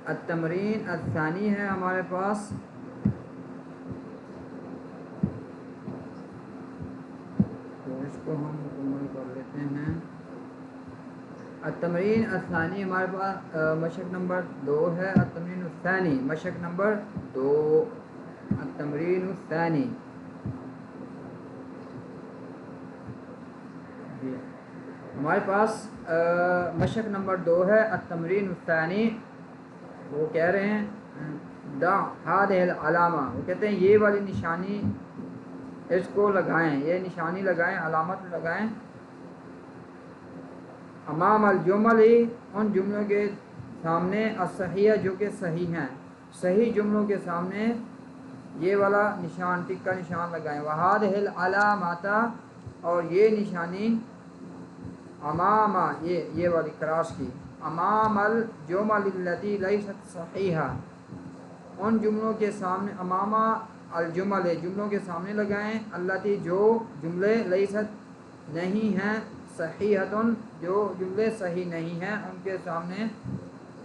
التمرین الثانی ہے ہمارے پاس، تو اس کو ہم مکمل کر لیتے ہیں۔ التمرین الثانی ہمارے پاس مشق نمبر 2 ہے۔ التمرین الثانی مشق نمبر 2، التمرین الثانی۔ ہمارے پاس مشق نمبر 2 ہے التمرین الثانی۔ وہ کہہ رہے ہیں دا هذه العلامہ، وہ کہتے ہیں یہ والی نشانی اس کو لگائیں، یہ نشانی لگائیں، علامت لگائیں، امام الجمل، ان جملوں کے سامنے، الصحیح جو کہ صحیح ہیں، صحیح جملوں کے سامنے یہ والا نشان، ٹک کا نشان لگائیں۔ وہذہ العلامات، اور یہ نشانی امام، یہ والی کراس کی، امام الجمل التي لیست صحیحہ، ان جملوں کے سامنے، امام الجمل جملوں کے سامنے لگائیں، التي جو جملے لیست نہیں ہیں، صحیحۃ جو جملے صحیح نہیں ہیں، ان کے سامنے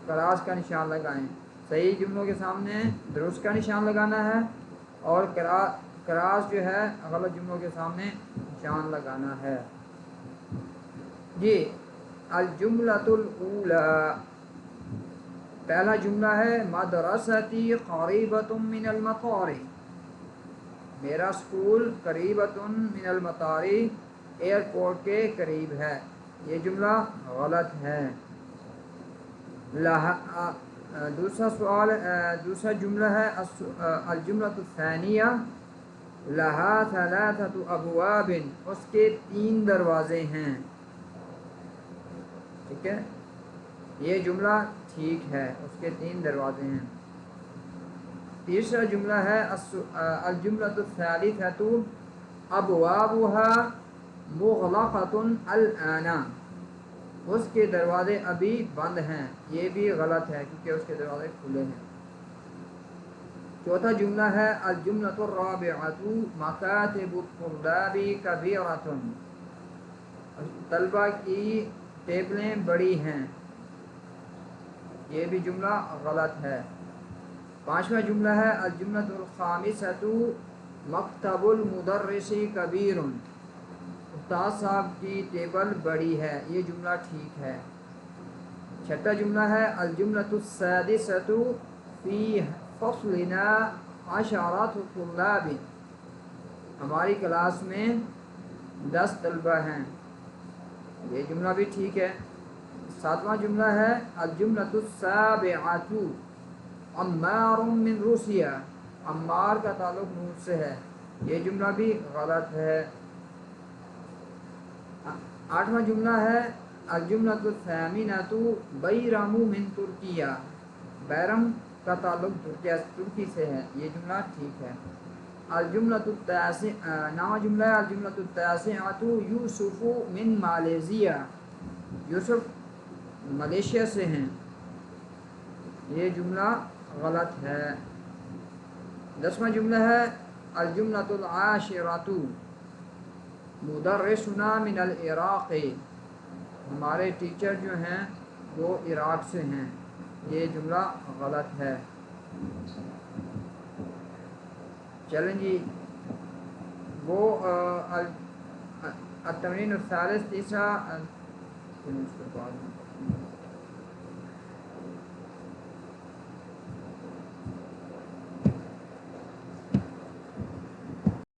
کراس کا نشان لگائیں۔ صحیح جملوں کے سامنے درست کا نشان لگانا ہے، اور کراس جو ہے غلط جملوں کے سامنے نشان لگانا ہے۔ جی الجملۃ الاولی، پہلا جملہ ہے مدرستی قریبۃ من المطار، میرا اسکول قریبۃ من المطار، ایئرپورٹ کے قریب ہے، یہ جملہ غلط ہے۔ دوسرا سوال، دوسرا جملہ ہے الجملۃ الثانیہ لہا ثلاثۃ ابواب، اس کے 3 دروازے ہیں، ٹھیک ہے، یہ جملہ ٹھیک ہے، اس کے 3 دروازے ہیں۔ تیسرا جملہ ہے الجملۃ الثالثۃ ابوابها مغلقۃ الآن، اس کے دروازے ابھی بند ہیں، یہ بھی غلط ہے کیونکہ اس کے دروازے کھلے ہیں۔ چوتھا جملہ ہے الجملۃ الرابعۃ مکاتب الطلاب کبیرۃ، طلبہ کی ٹیبلیں بڑی ہیں، یہ بھی جملہ غلط ہے۔ پانچواں جملہ ہے الجملۃ الخامسۃ مکتب المدرس کبیر، استاد صاحب کی ٹیبل بڑی ہے، یہ جملہ ٹھیک ہے۔ چھٹا جملہ ہے الجملۃ السادسۃ فی فصلنا 10 طلاب، ہماری کلاس میں 10 طلبہ ہیں، یہ جملہ بھی ٹھیک ہے۔ ساتواں جملہ ہے الجملۃ السابعۃ عمار من روسیہ، عمار کا تعلق روس سے ہے، یہ جملہ بھی غلط ہے۔ آٹھواں جملہ ہے الجملۃ الثامنۃ بیرم من ترکیہ، بیرم کا تعلق ترکی سے ہے، یہ جملہ ٹھیک ہے۔ نواں جملہ ہے الجملۃ التاسعۃ یوسف من مالیزیا، یوسف ملیشیا سے ہیں، یہ جملہ غلط ہے۔ 10واں جملہ ہے الجملۃ العاشرۃ مدرسنا من العراق، ہمارے ٹیچر جو ہیں وہ عراق سے ہیں، یہ جملہ غلط ہے۔ چلیں جی، وہ التمرین الثالث، تیسرا